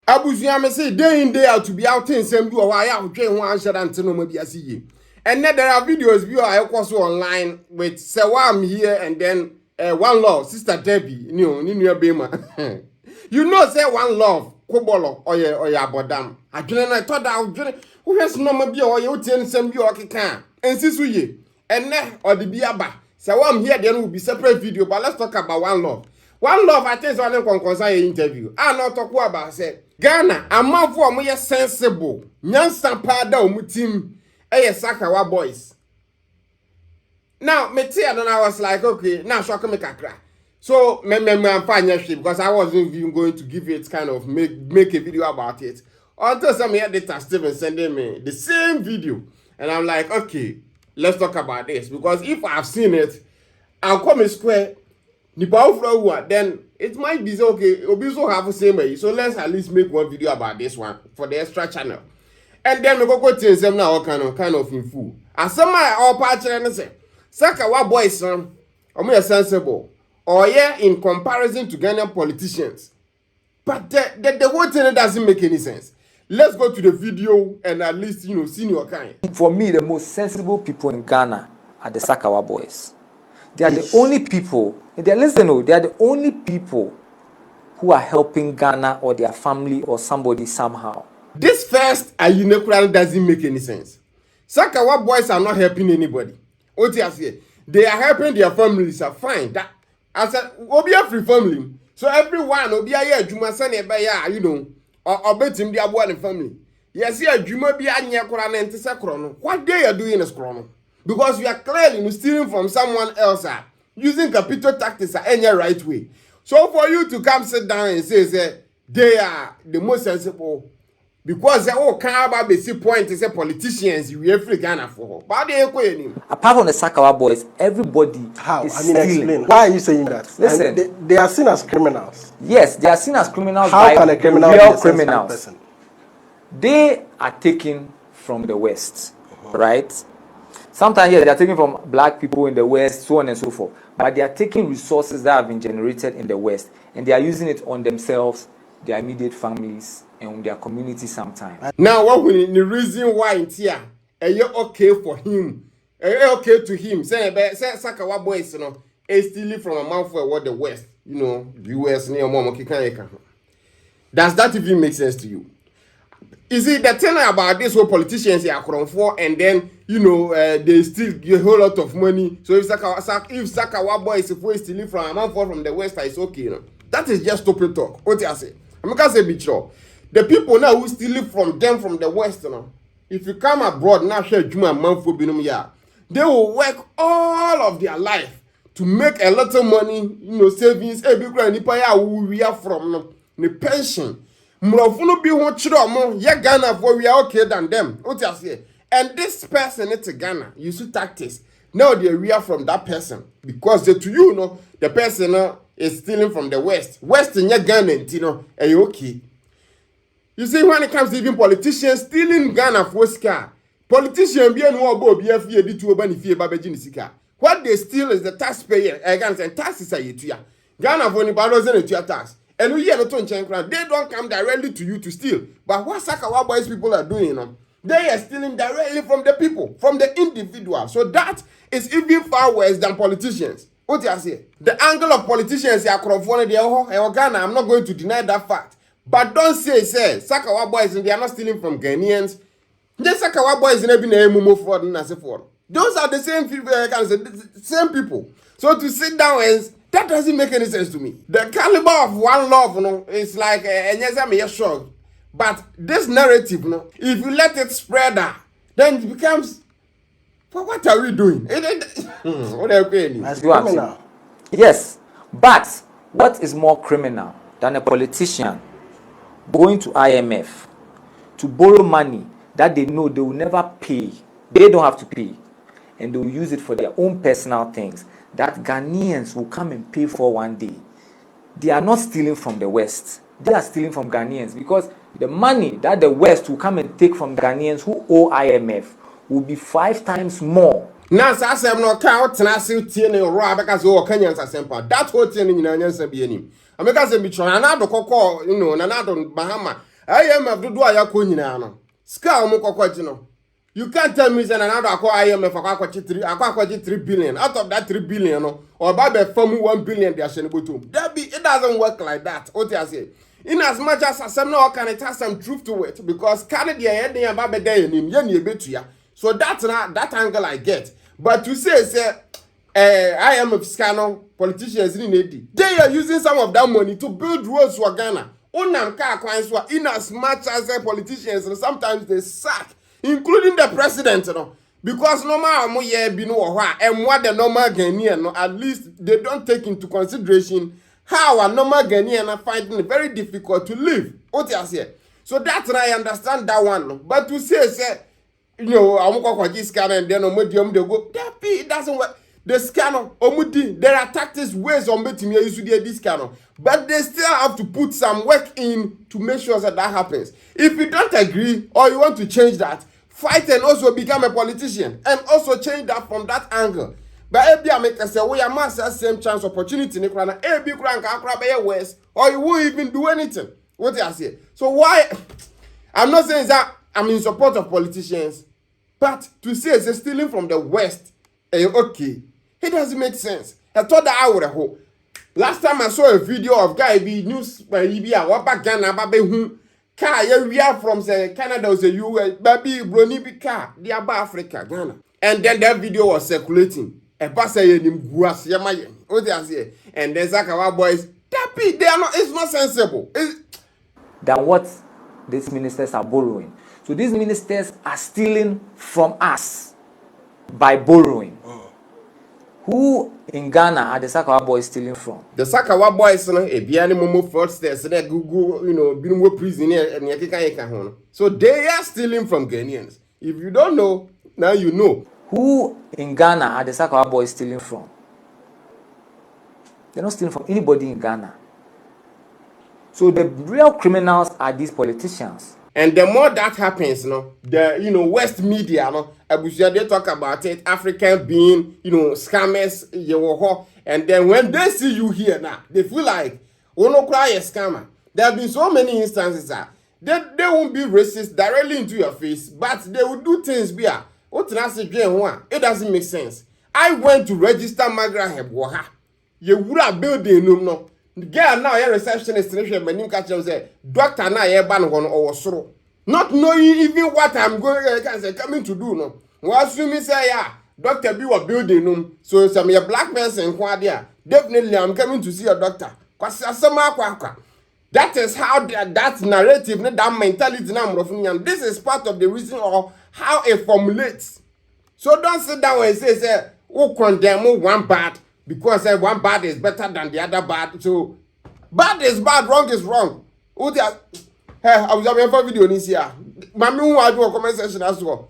Abusia me say day in day out to be out in same do why I train one shot and no maybe I see you. And then there are videos view I also online with Sawam here and then WANLOV, Sister Debbie, New Bema. You know say WANLOV, Kobolo or ya bodam. I thought I was who has no maybe or you ten same you can and sisu and ne or the biaba. Sawam here then will be separate video, but let's talk about WANLOV. WANLOV I think one concern interview. I not talk about say Ghana, a man for me sensible. Nyansa pada umutim Sakawa boys. Now, me tell and I was like, okay, now shock me kakra. So I'm fine because I wasn't even going to give it kind of make a video about it. Until some editor Steven sending me the same video. And I'm like, okay, let's talk about this. Because if I've seen it, I'll come in square. Then it might be okay. It'll be so have the same way. So let's at least make one video about this one for the extra channel. And then we go to them now kind of info. As some all part and say, Sakawa boys son, or sensible, or in comparison to Ghanaian politicians. But the whole thing doesn't make any sense. Let's go to the video and at least see your kind. For me, the most sensible people in Ghana are the Sakawa boys. They are the only people, they are the only people who are helping Ghana or their family or somebody somehow. This first uniquely doesn't make any sense. Sakawa boys are not helping anybody. What you say? They are helping their families. Are fine. That as a obia free family. So everyone obia here juma sane ba ya or betim their one family. Yes, here juma be anya kora na ntse kro no. What they are doing is kro no. Because we are clearly stealing from someone else, using capital tactics any right way. So for you to come sit down and say they are the most sensible, because they all can't about the point is politicians you every Ghana for. But they apart from the Sakawa boys, everybody how is explain. Why are you saying that? Listen, they are seen as criminals. Yes, they are seen as criminals. How can a criminal real be criminals? Person? They are taken from the West, right? Sometimes, yes, they are taken from black people in the West, so on and so forth. But they are taking resources that have been generated in the West, and they are using it on themselves, their immediate families, and on their community sometimes. Now, what will the reason why it's here? Are okay for him? Are okay to him? Say Sakawa boys, is stealing from a mouth for what the West, US near Mama Kikayeka. Does that even make sense to you? Is it the thing about this whole politicians are from for and then they still get a whole lot of money? So if Sakawa boys is stealing from a man from the West, it's okay. That is just stupid talk. What I say? I'm gonna say be sure. The people now who stealing from them from the West, if you come abroad now, share Juma man for binum they will work all of their life to make a lot of money, savings. Every grand we are from the pension. Mrofunu bi ho chiro mo ye Ghana for we are okay than them. What you say? And this person it's Ghana use tactics. Now they are from that person because the person is stealing from the West. West in your Ghana, okay. You see when it comes to even politicians stealing Ghana for scar. Politicians be no obo be afie di tu oba ni fie ba beji ni sika. What they steal is the taxpayer. Again, and taxes are you. Ghana for ni ba no say tax. And we are not they don't come directly to you to steal. But what Sakawa boys people are doing, they are stealing directly from the people, from the individual. So that is even far worse than politicians. What do you say? The angle of politicians are Ghana. I'm not going to deny that fact. But don't say Sakawa boys they are not stealing from Ghanaians. The Sakawa boys never been a fraud and as for. Those are the same people. The same people. So to sit down and that doesn't make any sense to me. The caliber of WANLOV, is like a shock. But this narrative, if you let it spread then it becomes, what are we doing? What are we doing? As criminal. Yes, but what is more criminal than a politician going to IMF to borrow money that they know they will never pay? They don't have to pay. And they will use it for their own personal things that Ghanaians will come and pay for one day. They are not stealing from the West. They are stealing from Ghanaians because the money that the West will come and take from Ghanaians who owe IMF will be 5 times more. Now, I'm not counting. I see because Kenyans that whole thing in Nyansa be any. Because I'm trying another cocoa, another Bahama. IMF do aya ko nyina no ska omo kokwaji no you can't tell me say another akwa IMF akwa 3 billion out of that 3 billion no or ba be fam 1 billion they share botum that be it doesn't work like that what you say in as much as some no can it has some truth to it because Canada head dey ba be dey nim ye na ebetua so that angle I get but to say IMF scandal politicians in Nedi they are using some of that money to build roads for Ghana unam ka kwan so in as much as politicians sometimes they sack including the president because normal mo ye bi no ho a emwa the normal Ghanaian no at least they don't take into consideration how a normal Ghanaian are finding it very difficult to live what you say so that's I understand that one no but to say you know amukwaji scan and then omodium they go that it doesn't work the scanner omudi there are tactics ways on betting you use this scanner but they still have to put some work in to make sure that happens if you don't agree or you want to change that fight and also become a politician and also change that from that angle but ebi make say we are mass same chance opportunity ni kra ebi kra nka kra be worse or you won't even do anything what I say so why I'm not saying that I'm in support of politicians but to say they're stealing from the West okay it doesn't make sense I thought that I would have last time I saw a video of guy be news by Libya what back Ghana ba be hu car we are from say Canada was a US baby brony be car they are Africa Ghana and then that video was circulating a passer in guas yamaye what they say and then Sakawa boys that they are not it's not sensible than what these ministers are borrowing. So these ministers are stealing from us by borrowing. Who in Ghana are the Sakawa boys stealing from? The Sakawa boys, Biani Momo fraudsters, Google, Binwo prison and Yakika. So they are stealing from Ghanaians. If you don't know, now you know. Who in Ghana are the Sakawa boys stealing from? They're not stealing from anybody in Ghana. So the real criminals are these politicians. And the more that happens, the West media, they talk about it, African being, scammers, and then when they see you here now, they feel like, oh no, cry a scammer. There have been so many instances that they won't be racist directly into your face, but they will do things here. It doesn't make sense. I went to register Magraheb, you would have building no. Girl now your receptionist when catch you say doctor now your ban or soro. Not knowing even what I'm coming to do no. What me say yeah, doctor be what building room. So some your black person there. Definitely I'm coming to see a doctor. That is how that narrative, that mentality now. This is part of the reason or how it formulates. So don't sit down and say who condemn one bad. Because one bad is better than the other bad. So, bad is bad, wrong is wrong. I was having a video this year. Mami, who I do a comment section as well.